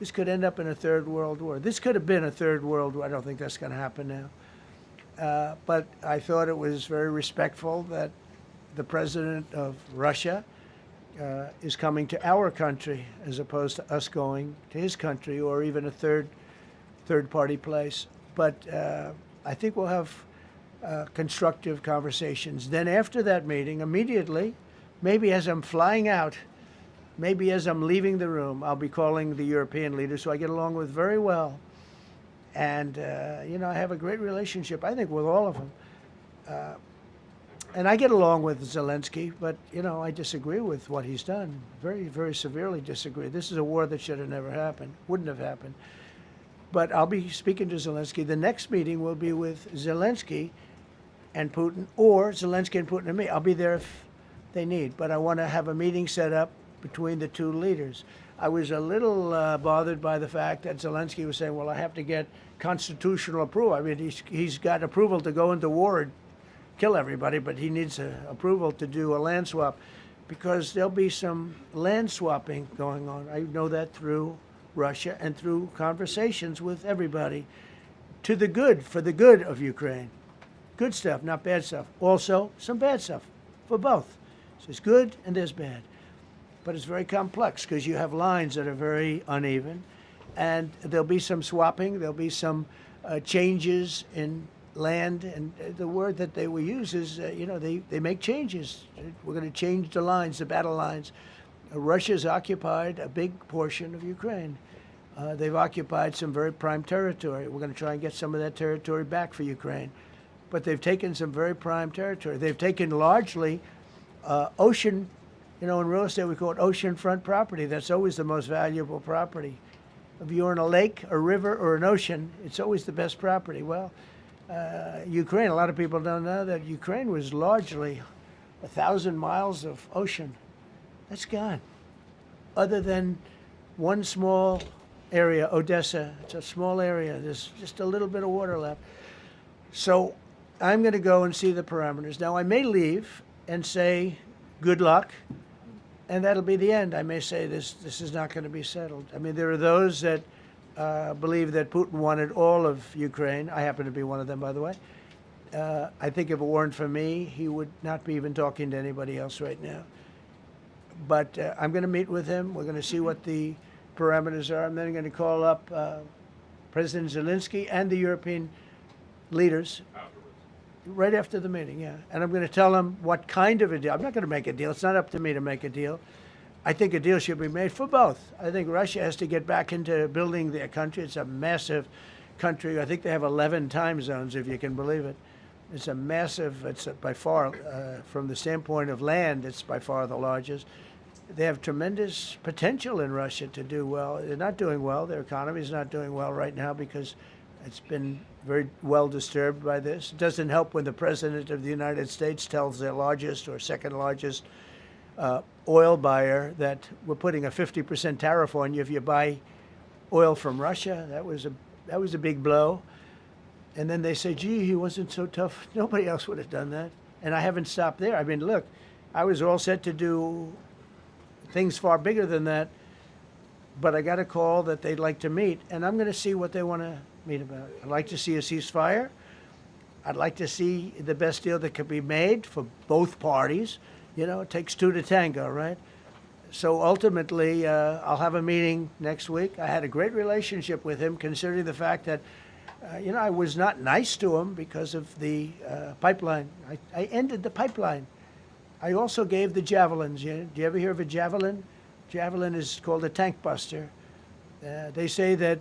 This could end up in a third world war. This could have been a third world war. I don't think that's going to happen now. But I thought it was very respectful that the president of Russia is coming to our country as opposed to us going to his country or even a third party place. But I think we'll have constructive conversations. Then after that meeting, immediately, maybe as I'm flying out, maybe as I'm leaving the room, I'll be calling the European leaders who I get along with very well. And, I have a great relationship, I think, with all of them. And I get along with Zelensky, but, I disagree with what he's done. Very, very severely disagree. This is a war that should have never happened, wouldn't have happened. But I'll be speaking to Zelensky. The next meeting will be with Zelensky and Putin, or Zelensky and Putin and me. I'll be there if they need. But I want to have a meeting set up between the two leaders. I was a little bothered by the fact that Zelensky was saying, well, I have to get constitutional approval. I mean, he's got approval to go into war and kill everybody, but he needs approval to do a land swap because there'll be some land swapping going on. I know that through Russia and through conversations with everybody to the good, for the good of Ukraine. Good stuff, not bad stuff. Also, some bad stuff for both. So there's good and there's bad. But it's very complex because you have lines that are very uneven. And there'll be some swapping. There'll be some changes in land. And the word that they will use is, they make changes. We're going to change the lines, the battle lines. Russia's occupied a big portion of Ukraine. They've occupied some very prime territory. We're going to try and get some of that territory back for Ukraine. But they've taken some very prime territory. They've taken largely ocean. In real estate, we call it oceanfront property. That's always the most valuable property. If you're in a lake, a river, or an ocean, it's always the best property. Well, Ukraine, a lot of people don't know that Ukraine was largely 1,000 miles of ocean. That's gone. Other than one small area, Odessa, it's a small area. There's just a little bit of water left. So I'm going to go and see the parameters. Now, I may leave and say, good luck. And that'll be the end. I may say this is not going to be settled. I mean, there are those that believe that Putin wanted all of Ukraine. I happen to be one of them, by the way. I think if it weren't for me, he would not be even talking to anybody else right now. But I'm going to meet with him. We're going to see what the parameters are. I'm then going to call up President Zelensky and the European leaders. Right after the meeting, yeah. And I'm going to tell them what kind of a deal. I'm not going to make a deal. It's not up to me to make a deal. I think a deal should be made for both. I think Russia has to get back into building their country. It's a massive country. I think they have 11 time zones, if you can believe it. It's a massive, it's by far, from the standpoint of land, it's by far the largest. They have tremendous potential in Russia to do well. They're not doing well. Their economy is not doing well right now because it's been very well disturbed by this. It doesn't help when the President of the United States tells their largest or second largest oil buyer that we're putting a 50% tariff on you if you buy oil from Russia. That was a big blow. And then they say, gee, he wasn't so tough. Nobody else would have done that. And I haven't stopped there. I mean, look, I was all set to do things far bigger than that, but I got a call that they'd like to meet, and I'm going to see what they want to meet about. I'd like to see a ceasefire. I'd like to see the best deal that could be made for both parties. It takes two to tango, right? So ultimately, I'll have a meeting next week. I had a great relationship with him, considering the fact that, I was not nice to him because of the pipeline. I ended the pipeline. I also gave the javelins. Do you ever hear of a javelin? Javelin is called a tank buster. They say that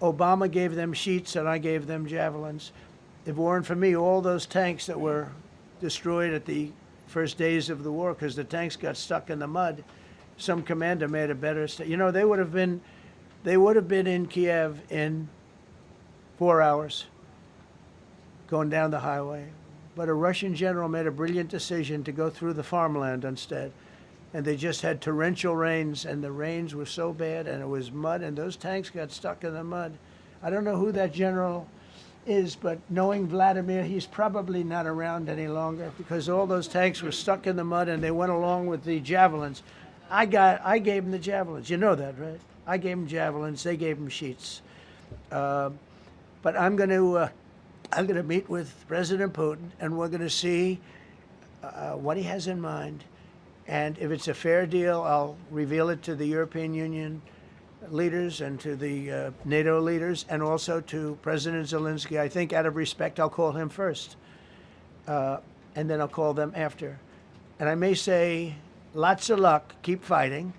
Obama gave them sheets and I gave them javelins. If it weren't for me, all those tanks that were destroyed at the first days of the war because the tanks got stuck in the mud, some commander made a better they would have been in Kiev in 4 hours going down the highway. But a Russian general made a brilliant decision to go through the farmland instead. And they just had torrential rains, and the rains were so bad, and it was mud, and those tanks got stuck in the mud. I don't know who that general is, but knowing Vladimir, he's probably not around any longer because all those tanks were stuck in the mud, and they went along with the javelins. I gave him the javelins. You know that, right? I gave them javelins. They gave them sheets. But I'm going to meet with President Putin, and we're going to see what he has in mind. And if it's a fair deal, I'll reveal it to the European Union leaders and to the NATO leaders, and also to President Zelensky. I think out of respect, I'll call him first, and then I'll call them after. And I may say, lots of luck, keep fighting,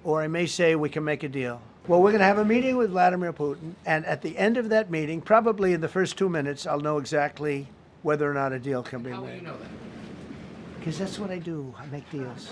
or I may say we can make a deal. Well, we're going to have a meeting with Vladimir Putin, and at the end of that meeting, probably in the first 2 minutes, I'll know exactly whether or not a deal can be made. How will you know that? Because that's what I do. I make deals.